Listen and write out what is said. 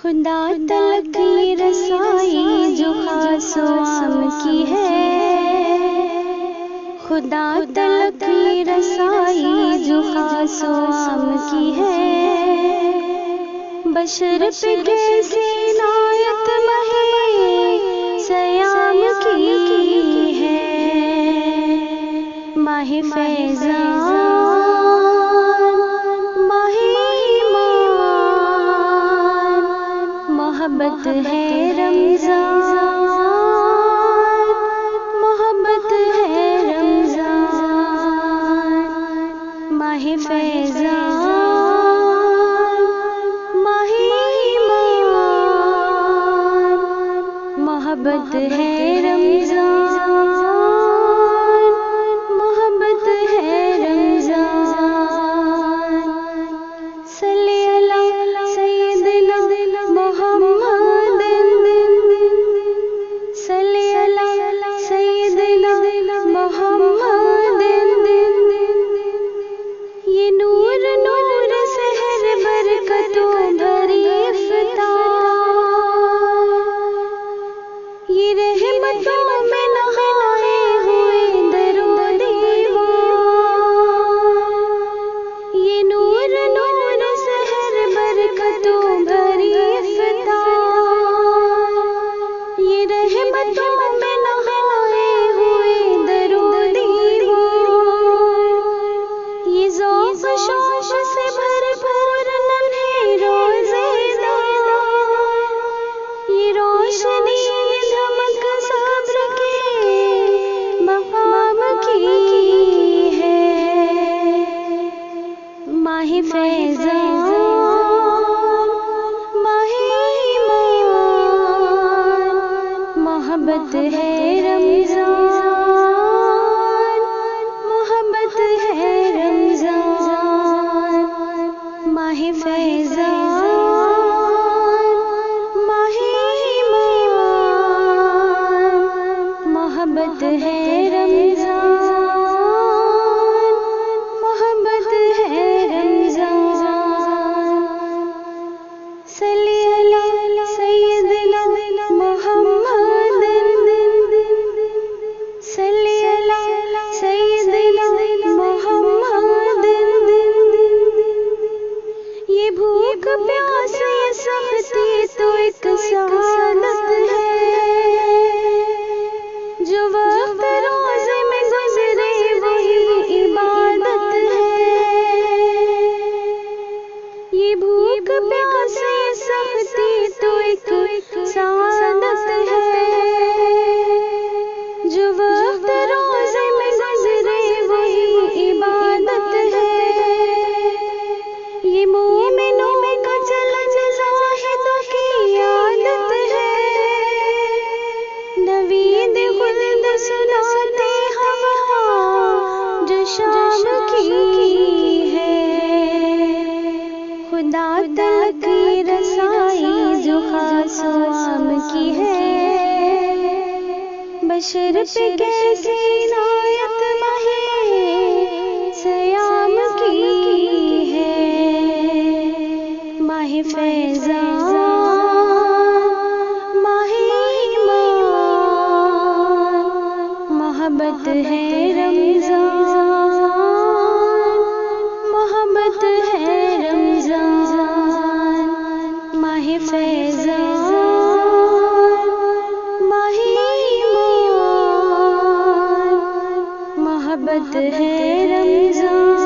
खुदा तलक की रसाई जो खासो आम की है। खुदा तलक की रसाई जो खासो आम की है। बशर पे कैसी नायत महे सयाम की है। माहे फैज़ान माहे ईमान मोहब्बत है रमज़ान। मोहब्बत है रमज़ान माहे फैज़ान माहे ईमान मोहब्बत है रमज़ान। मोहब्बत है रमज़ान। सल्ली अला सय्यदना मुहम्मद। सल्ली अला सय्यदना मुहम्मद। ये नूर नूर सहर बरकतों भरी इफ्तार। ये रहमतों में नहाए हुए दरूद दीवार। ये नूर नूर सहर बरकतों भरी इफ्तार। ये रहमतों में नहाए हुए दरूद दीवार। ये ज़ौक़ शौक़ से भरपूर नन्हे रोज़ेदार। ये रोशनी धमक सब्र के मक़ाम की है। माहे फैज़ान माहे ईमान मोहब्बत है रमज़ान। मोहब्बत है रमज़ान माहे फैज़ान माहे ईमान मोहब्बत है रमज़ान। मोहब्बत है रमज़ान। सल्ली अला सय्यदना मुहम्मद। सल्ली अला सय्यदना मुहम्मद। ये भूख प्यास ये सख्ती तो एक सआदत है। जो वक्त रोज़े में गुज़रे वही इबादत है। ये भूख प्यास ये सख्ती तो एक सआदत है। जो वक्त रोज़े में गुज़रे वही इबादत है। ये मोमिनों का चलन ज़ाहिदों की आदत है। नवीद खुल्द सुनाते हम जो शाम की है। खुदा तलक की रसाई जो खासो आम की है। बशर पे कैसी नायत महे सयाम की है। माहे फैज़ान माहे ईमान मोहब्बत है रमज़ान। मोहब्बत है रमज़ान माहे फैज़ान माहे ईमान मोहब्बत है रमज़ान।